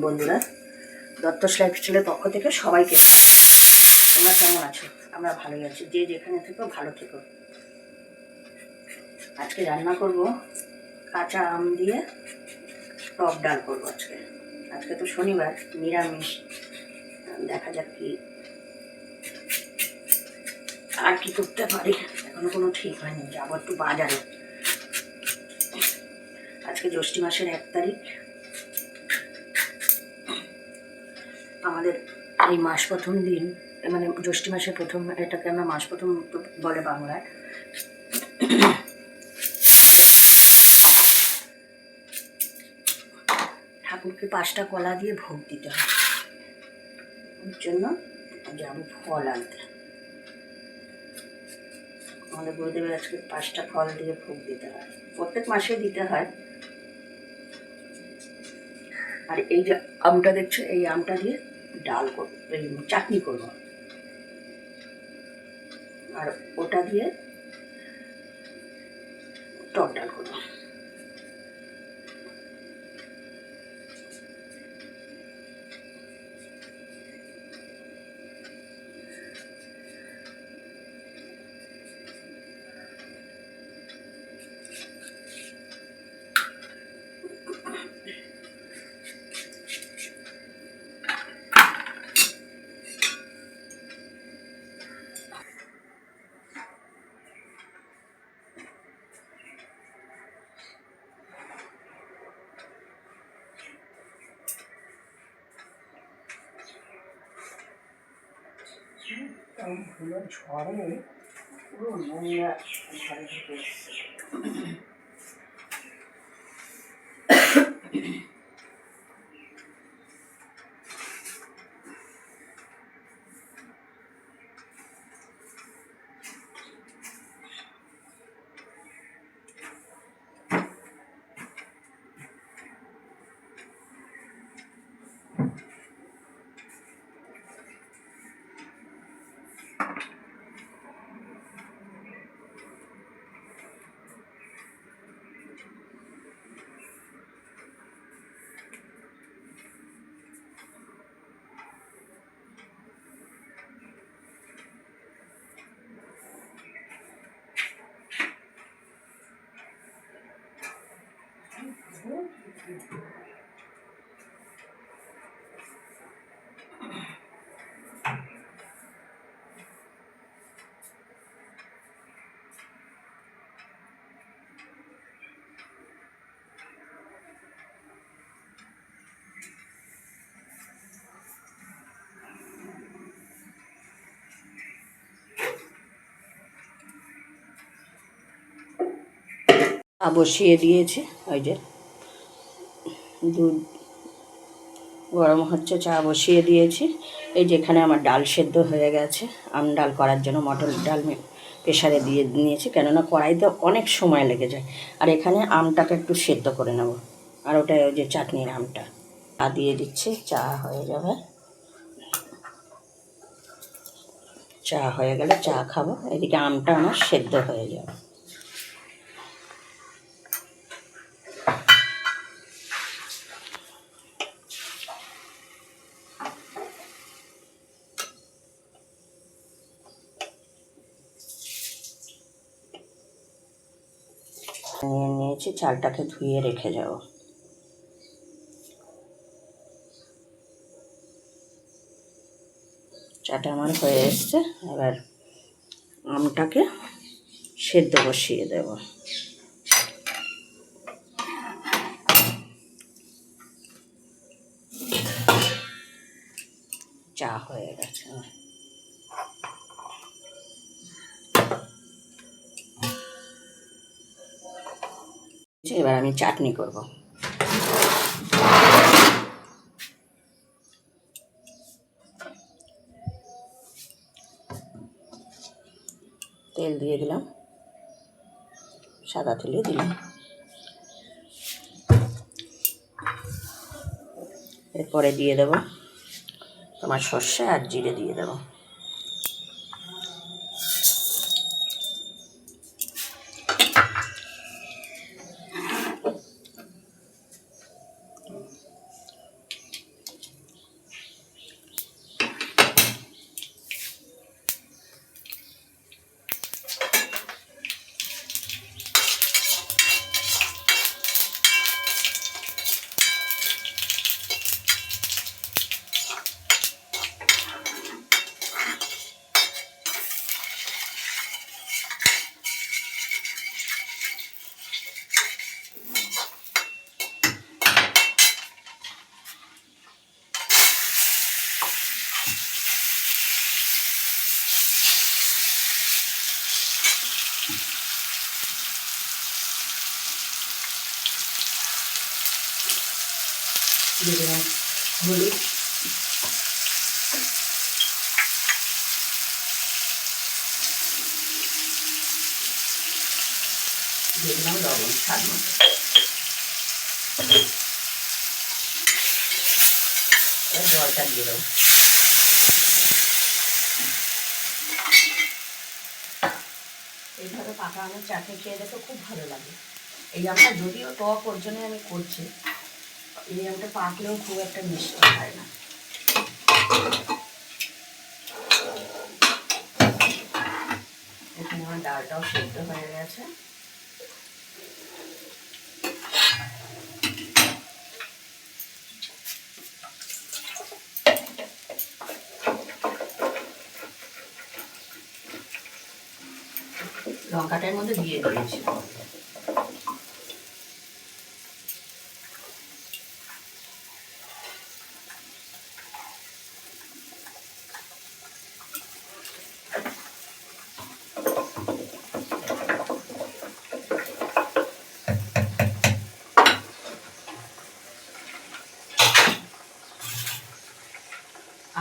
বন্ধুরা, দত্তস লাইফস্টাইলের পক্ষ থেকে সবাইকে তোমরা কেমন আছো? আমরা ভালোই আছি, যে যেখানে থেকো ভালো থেকো। আজকে রান্না করব কাঁচা আম দিয়ে টক ডাল করবো। আজকে তো শনিবার, নিরামিষ। দেখা যাক কি আর কি করতে পারি, এখনো কোনো ঠিক হয়নি। যাবো একটু বাজারে। আজকে জ্যৈষ্ঠ মাসের 1 তারিখ। আমাদের এই মাস প্রথম দিন, মানে জ্যৈষ্ঠ মাসের প্রথম, এটাকে আমরা মাস প্রথম বলে বাংলায়। ঠাকুরকে 5টা কলা দিয়ে ভোগ দিতে হয়, ওর জন্য যাবো ফল আনতে। আমাদের গুরুদেবের আজকে 5টা ফল দিয়ে ভোগ দিতে হয়, প্রত্যেক মাসে দিতে হয়। আর এই যে আমটা দেখছো, এই আমটা দিয়ে ডাল করবো, এই চাটনি করবো। আর ওটা দিয়ে টক ডাল করবো। ধুলো ঝড়ে পুরো নোংরা ঘরে ঢুকে এসছে। বসিয়ে দিয়েছি, ওই যে দুধ গরম হচ্ছে, চা বসিয়ে দিয়েছি। এই যেখানে আমার ডাল সেদ্ধ হয়ে গেছে, আম ডাল করার জন্য মটর ডাল প্রেসারে দিয়ে নিয়েছি, কেননা কড়াইতে অনেক সময় লেগে যায়। আর এখানে আমটাকে একটু সেদ্ধ করে নেব। আর ওটা ওই যে চাটনির আমটা চা দিয়ে দিচ্ছি, চা হয়ে যাবে। চা হয়ে গেলে চা খাবো, এদিকে আমটা আমার সেদ্ধ হয়ে যাবে। নিয়ে নিয়েছি, চালটাকে ধুয়ে রেখে যাব। চাটা আমার হয়ে এসছে, এবার আমটাকে সেদ্ধ বসিয়ে দেব। চা হয়ে গেছে, এবার আমি চাটনি করব। তেল দিয়ে দিলাম, সাদা তেলে দিলাম। এরপরে দিয়ে দেব তোমার সর্ষে আর জিরে দিয়ে দেব। দিয়ে দিলাম হলুদ, দিয়ে দিলাম লবণ স্বাদ মতো। এবার জলটা দিয়ে দেবো। এইভাবে পাকা আমের চাটনি খেয়ে দেখো খুব ভালো লাগে। এই আমটা যদিও টক ওর জন্য আমি করছি, এই আমটা পাকলেও খুব একটা মিষ্টি হয় না। এখানে আমার ডালটাও সেদ্ধ হয়ে গেছে। লঙ্কাটার মধ্যে দিয়ে দিয়েছি।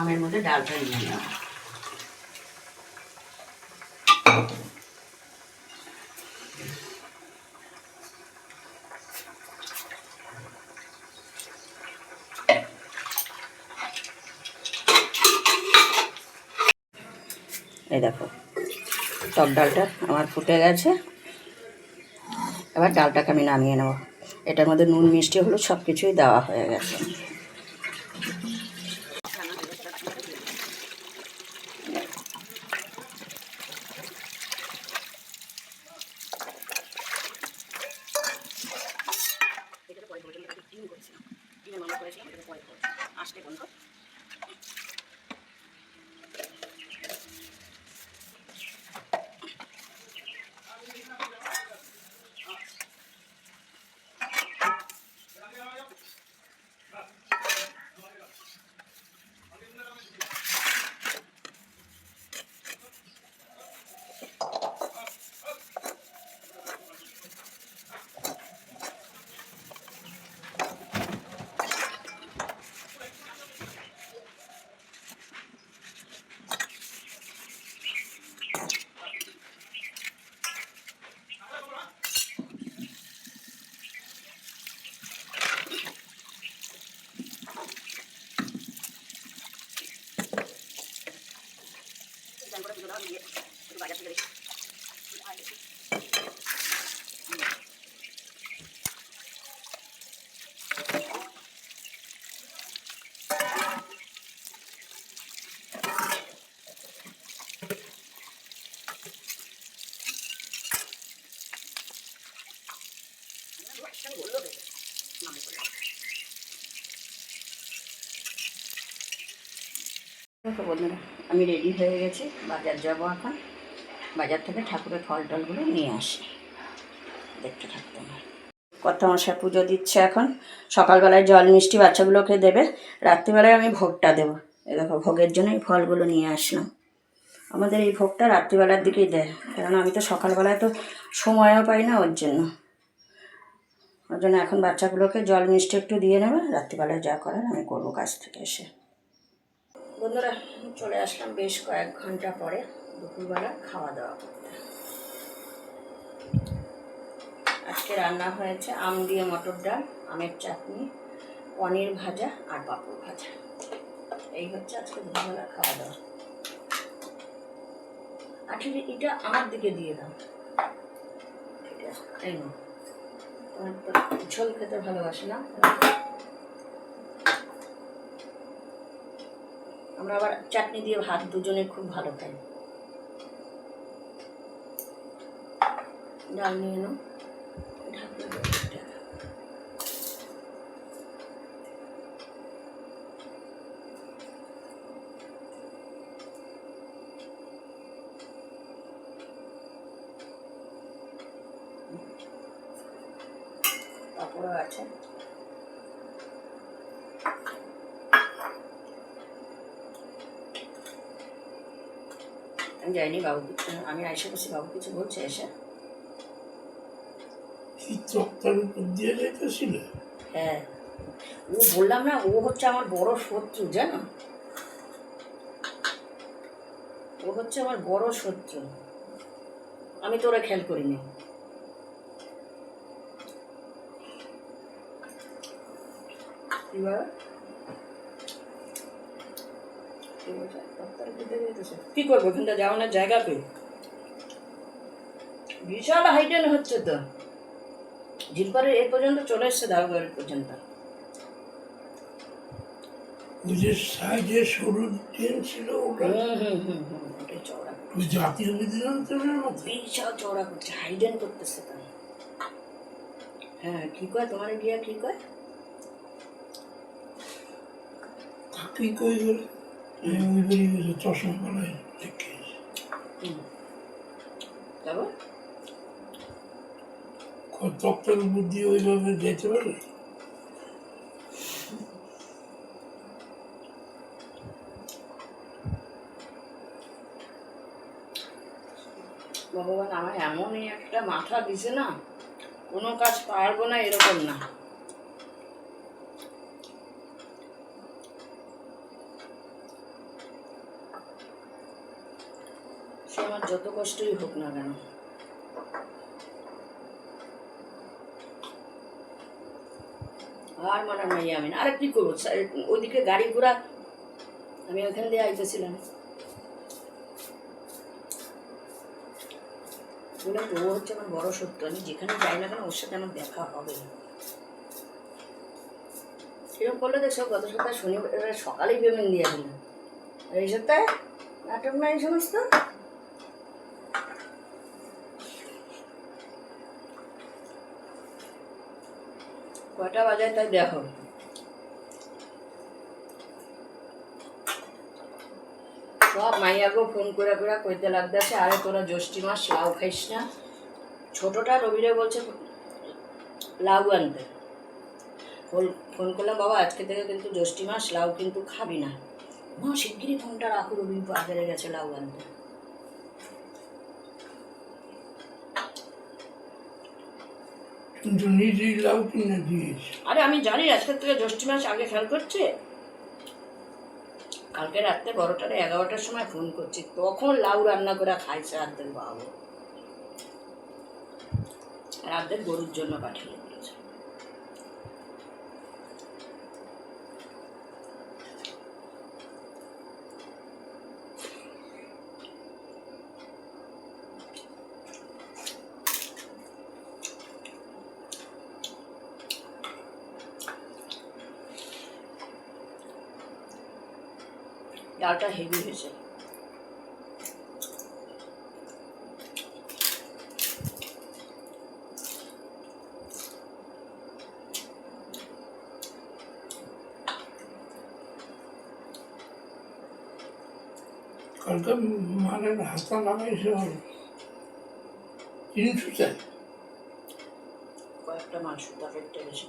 আমের মধ্যে ডালটা নিয়ে নিলাম। এই দেখো টক ডালটা আমার ফুটে গেছে। এবার ডালটাকে আমি নামিয়ে নেব। এটার মধ্যে নুন মিষ্টি হলুদ সব কিছুই দেওয়া হয়ে গেছে। দেখো বন্ধুরা, আমি রেডি হয়ে গেছি, বাজার যাব এখন। বাজার থেকে ঠাকুরের ফল টলগুলো নিয়ে আসি, দেখতে থাকতে আমার। কর্তামশাই পুজো দিচ্ছে এখন। সকালবেলায় জল মিষ্টি বাচ্চাগুলোকে দেবে, রাত্রিবেলায় আমি ভোগটা দেবো। এই দেখো ভোগের জন্য এই ফলগুলো নিয়ে আসলাম। আমাদের এই ভোগটা রাত্রিবেলার দিকেই দেয়, কারণ আমি তো সকালবেলায় তো সময়ও পাই না, ওর জন্য এখন বাচ্চাগুলোকে জল মিষ্টি একটু দিয়ে নেবে, রাত্রিবেলায় যা করার আমি করবো কাজ থেকে এসে। বন্ধুরা, চলে আসলাম বেশ কয়েক ঘন্টা পরে দুপুরবেলা খাওয়া দাওয়া করতে। আজকে রান্না হয়েছে আম দিয়ে মটর ডাল, আমের চাটনি, পনির ভাজা আর পাঁপড় ভাজা। এই হচ্ছে আজকে দুপুরবেলা খাওয়া দাওয়া। আসলে এটা আমার দিকে দিয়ে দাও, ঠিক আছে? এই না, তোমার তো ঝোল খেতে ভালোবাসি না, আমরা আবার চাটনি দিয়ে ভাত দুজনে খুব ভালো খাই। ডাল নিয়ে নাও, পাঁপড়ও আছে। আমি যাইনি, বাবু কিছু, আমি আইসে বসে, বাবু কিছু বলছে এসে? দিয়ে যেতেছিল। হ্যাঁ, ও বললাম না, ও হচ্ছে আমার বড় শত্রু, জানো? ও হচ্ছে আমার বড় শত্রু। আমি তো ওরা খেয়াল করিনি। কি করবো, ওখানটা যাওয়ানোর জায়গা পেয়ে বিশাল হাইটেন হচ্ছে তো। ঝিলপাড়ের এ পর্যন্ত চলে এসছে, দারুবাড়ির পর্যন্ত। ওই যে সাইডে সরু ট্রেন ছিল ওটা, ওটাই চওড়া, ওই জাতীয় বিদ্যালয়ের মতো বিশাল চওড়া করছে, হাইডেন করতেছে তো। হ্যাঁ, কি কয় তোমার গিয়া, কি কয়? কি কই গেলে ওই বেরিয়ে গেছে চশমা পালায় দেখে। তারপর তক্তার উপর দিয়ে ওইভাবে যেতে পারে। ভগবান আমার এমনই একটা মাথা দিছে না, কোনো কাজ পারবো না এরকম না। সে আমার যত কষ্টই হোক না কেন। আর মানে নাই আমি, আর কি করবো, ওইদিকে গাড়ি ঘোড়া, আমি ওখান দিয়ে আইতেছিলাম। বললাম ও হচ্ছে আমার বড় শত্রু, আমি যেখানে যাই না কেন ওর সাথে আমার দেখা হবে। এরকম করলে দেখছো, গত সপ্তাহে শনিবার সকালেই পেমেন্ট দিয়ে দিলাম, আর এই সপ্তাহে নাটক না এই সমস্ত। কয়টা বাজায় তাই দেখো। সব মাইয়াকেও ফোন করে করে কইতে লাগতেছে, আরে তোরা জ্যৈষ্ঠী মাস লাউ খাইস না। ছোটটা রবিরে বলছে লাউ আনতে। ফোন করলাম, বাবা আজকে থেকে কিন্তু জ্যৈষ্ঠী মাস, লাউ কিন্তু খাবি না। না, শিগগিরই ফোনটা রাখো, রবি বাজারে গেছে লাউ আনতে। কিন্তু নিজেই লাউ কিনে দিয়েছে। আরে আমি জানি আজকের থেকে জ্যৈষ্ঠী মাস আগে খেয়াল করছে। কালকে রাত্রে 12টার 11টার সময় ফোন করছি, তখন লাউ রান্না করে খাইছে আর্ধেক বাবু, আর আর্ধেক গরুর জন্য পাঠিয়ে দিয়েছে। ডালটা হেভি হয়েছে। কালকে মানের হাতা লাগাইছে 300 চাই। কয়েকটা মাংস তরকারিটা বেশি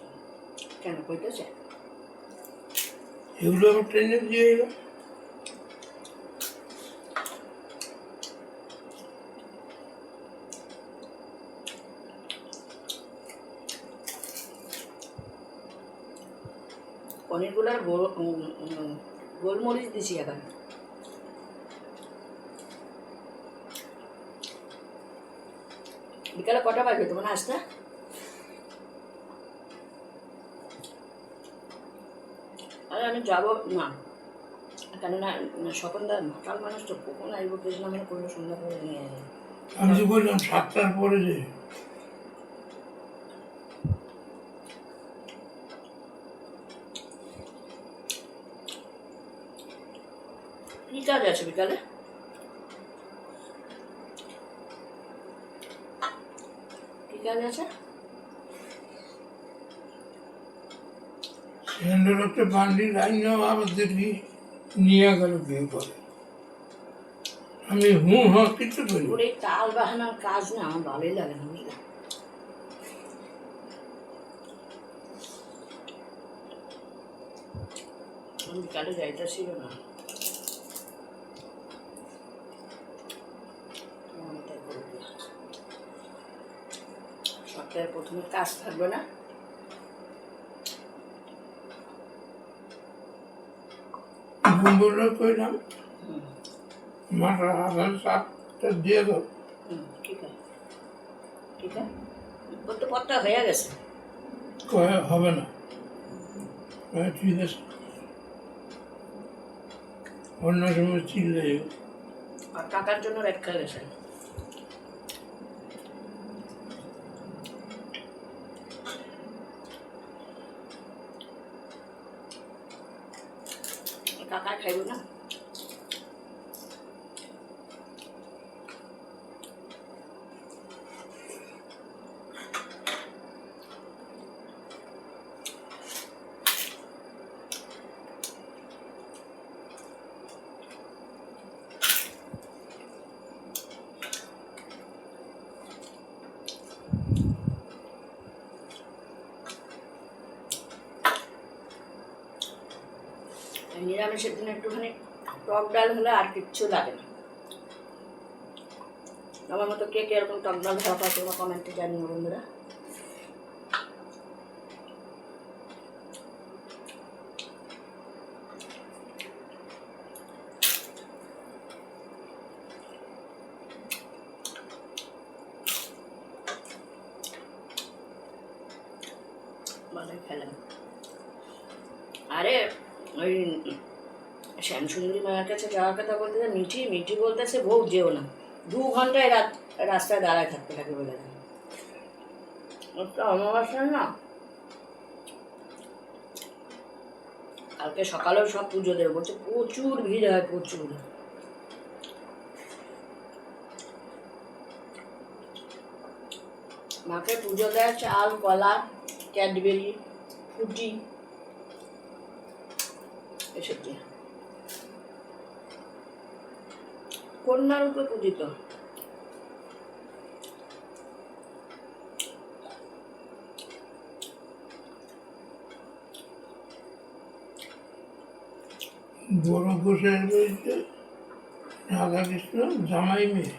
কেন কইতেছে? এগুলো আবার ট্রেনে দিয়ে এলো। পনিরগুলোর গোলমরিচ দিছি এখন। বিকালে কটা বাজবে তোমার আসতে? আরে আমি যাবো না, কেননা স্বপনদা মাতাল মানুষ তো, কখন আসবো কিছু না মানে করলে সন্ধ্যা করে নিয়ে যাবে। আমি তো বললাম 7টার পরে যে। কি কাজ আছে বিকালে? কি কাজ আছে? সিলিন্ডার একটা বান্ডিল লাইন আবার দেখি নিয়ে গেল বিয়ে করে। আমি কিছু করি। ওর এই তাল বাহানার কাজ না আমার ভালোই লাগে না, বুঝলে? আমি বিকালে যাইতেছিল না, সপ্তাহের প্রথমে কাজ থাকবে না, বন্ধুরা কইলাম মাথার হাতের চাপটা দিয়ে দাও। ঠিক আছে, ঠিক আছে, ওর তো পথটা হয়ে গেছে। কয়ে হবে না, ঠিক আছে, অন্য সময় চিল্লে আর কাকার জন্য রেখা গেছে। কাকা খাইব না। নিরামিষের দিন একটুখানি টক ডাল হলে আর কিচ্ছু লাগে না। আমার মতো কে কে এরকম টক ডাল খাওয়া পায় তোমরা কমেন্টে জানিও বন্ধুরা। ভালোই খেলাম। আরে ওই শ্যামসুন্দরী মায়ের কাছে যাওয়ার কথা বলতেছে, মিঠি মিঠি বলতেছে বউ যেও না, 2 ঘন্টায় রাস্তায় দাঁড়ায় থাকতে থাকে বলে দেয়। একটা অমাবস্যা না, কালকে সকালেও সব পুজো দেবে বলছে, প্রচুর ভিড় হয়, প্রচুর। মাকে পুজো দেয় চাল, কলা, ক্যাডবেরি, ফুটি এসব দিয়ে। কন্যারূপে পূজিত। বড় গোসাইয়ের বাড়িতে রাধাকৃষ্ণ জামাই মেয়ে।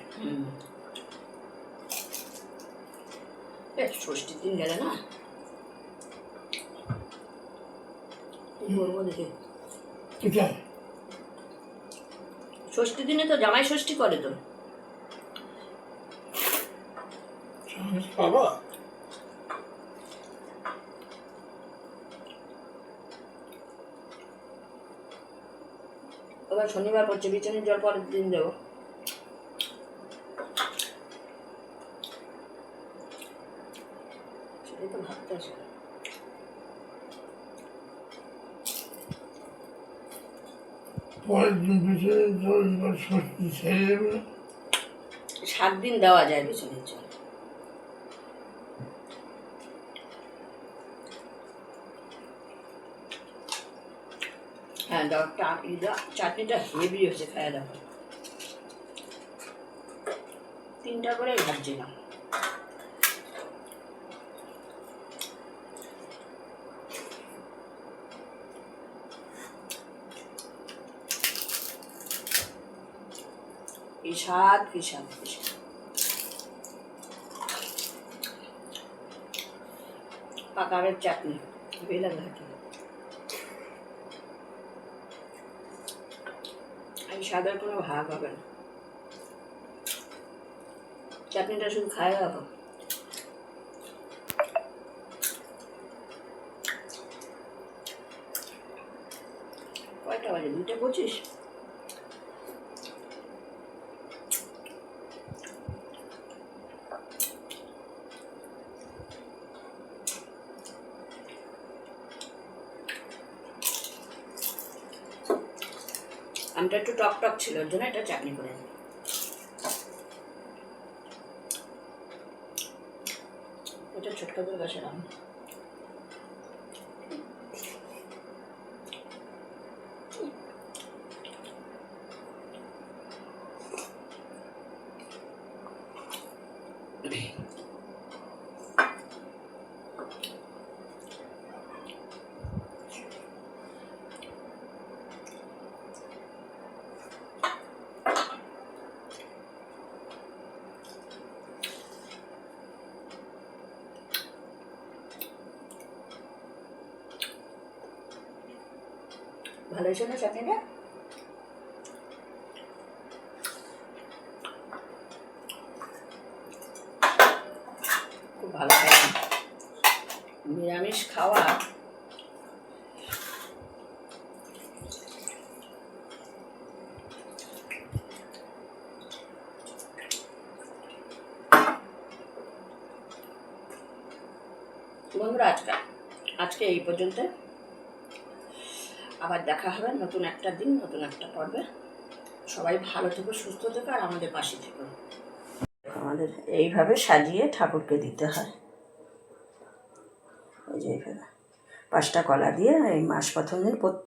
ষষ্ঠীর দিন গেলে না, কি করবো দেখে। কোথায়? ষষ্ঠীর দিনে তো জামাই ষষ্ঠী করে তো। বাবা এবার শনিবার পড়ছে, বিছানের জল পরের দিন দেবো। সেটাই তো ভাবতে আসে। পরের দিন পিছনে জল এবার ষষ্ঠী ছেড়ে যাবে না? 7 দিন দেওয়া যায় বিছানের জল। হ্যাঁ, চাটনিটা হেভি হয়েছে, খাওয়া দাওয়া 3টা করে ভাবছিলাম। কি স্বাদ, কি স্বাদ, কি স্বাদ। পাকারের চাটনি বেলা ঘাটি, এই স্বাদের কোনো ভাগ হবে না। চাটনিটা শুধু খায় রাখো। কয়টা বাজে? 2:25। আমটা একটু টক টক ছিল, ওর জন্য এটা চাটনি করে দিই। এটা ছোটকাদের গাছের আম। ভালো হয়েছে না চাটনিটা? নিরামিষ খাওয়া বন্ধুরা আজকে এই পর্যন্ত। আবার দেখা হবে নতুন একটা দিন, নতুন একটা পর্বে। সবাই ভালো থেকো, সুস্থ থেকো, আর আমাদের পাশে থেকো। আমাদের এইভাবে সাজিয়ে ঠাকুরকে দিতে হয়। এই যে এইভাবে 5টা কলা দিয়ে এই মাস প্রথম দিন